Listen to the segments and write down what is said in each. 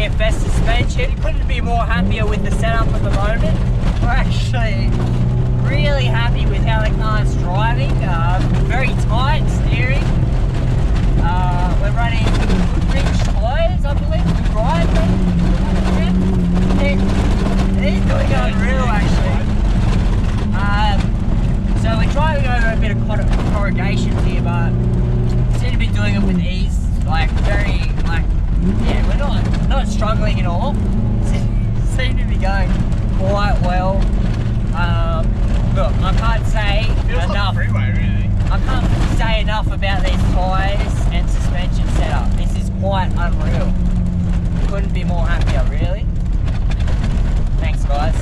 best suspension. Couldn't be more happier with the setup at the moment. We're actually really happy with how the car's driving. Very tight steering. We're running rich tyres, I believe. Good ride, it's doing unreal actually. So we're driving over a bit of corrugations here, but seem to be doing it with ease. Like very, yeah, we're not struggling at all. Seem to be going quite well. Look, I can't say enough. Freeway, really. I can't say enough about these tyres and suspension setup. This is quite unreal. Couldn't be more happier, really. Thanks, guys.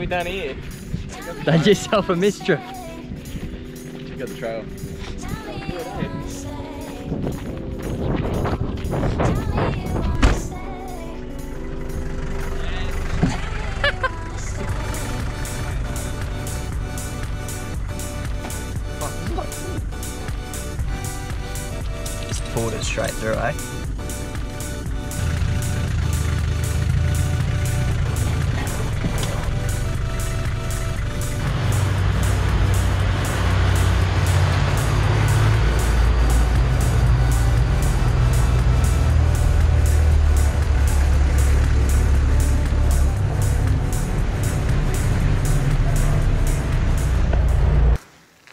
Down here. Done yourself a mistress. Check out the trail. Just pulled it straight through, eh?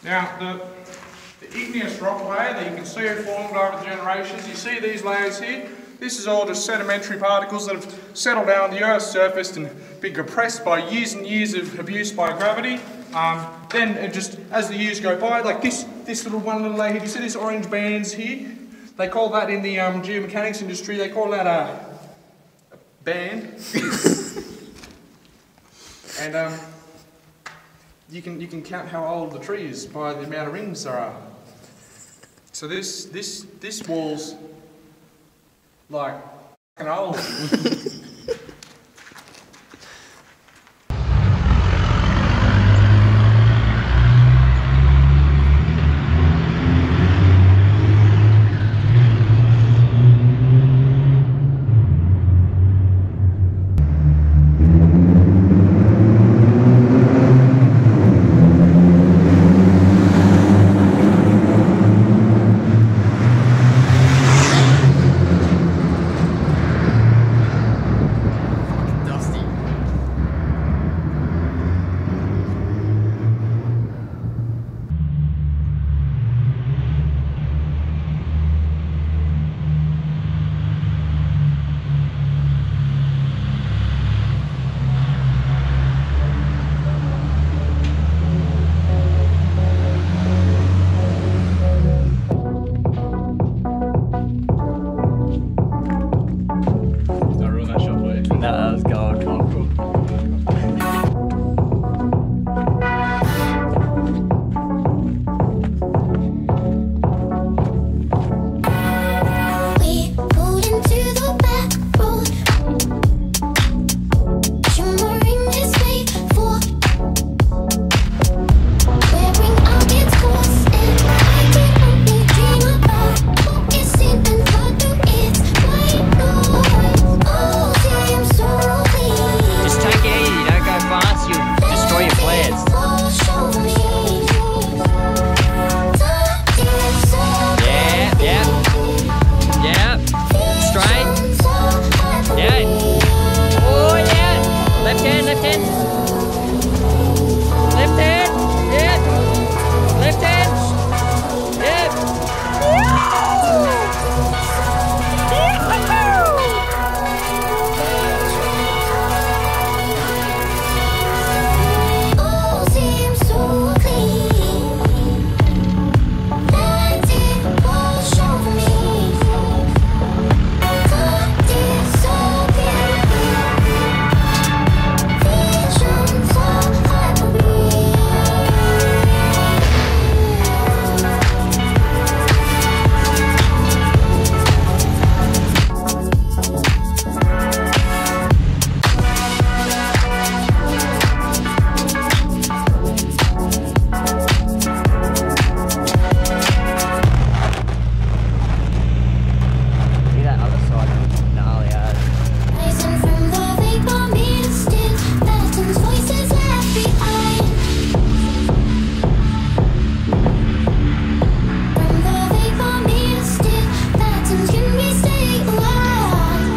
Now, the igneous rock layer that you can see it formed over the generations, you see these layers here? This is all just sedimentary particles that have settled down on the Earth's surface and been compressed by years and years of abuse by gravity. Then it just, as the years go by, like this little layer here, you see these orange bands here? They call that in the geomechanics industry, they call that a band. And you can count how old the tree is by the amount of rings there are. So this wall's like fucking old. left hand. Left hand. Yep. Left hand. Yep. All seems so clean. Let it wash over me. God disappear. Visions of Hyperreal. See that other side? Gnarly as. Rising from the vapor, Medasin, Medasin's voices left behind. From the vapor, Medasin, Medasin's can we stay alive?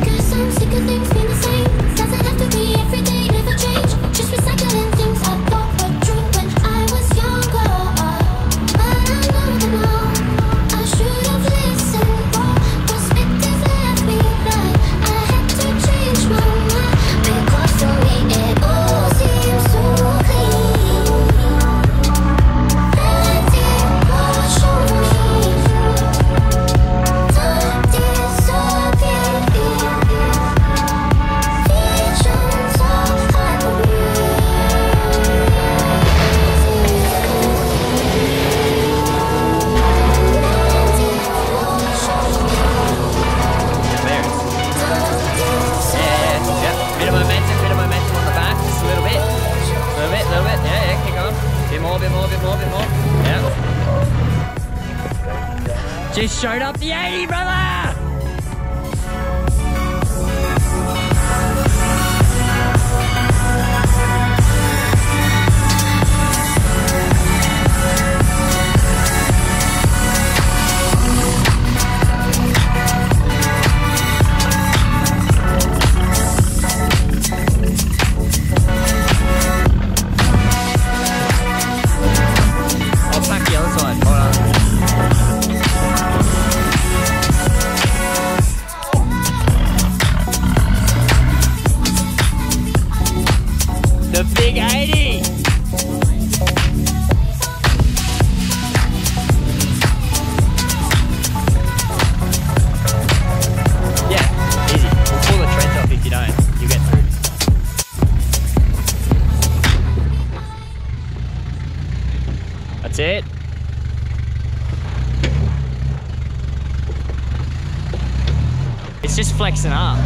'Cause I'm sick of things being the same. Doesn't have to be every day, never change. Just recycling things I thought were true when I was younger. But I know them all. I should have listened more. Perspective left me blind. I had to change my mind. Because for me it all seems so clean. Let it wash over me. Time disappear. Visions of Yep. Bit of momentum on the back, just a little bit. Little bit. Yeah, keep going. Bit more. Yeah. Just showed up the 80, brother! I'll pack the other side. Hold on. The big 80! Yeah, easy. We'll pull the treads off if you don't. You get through. That's it. It's just flexing up.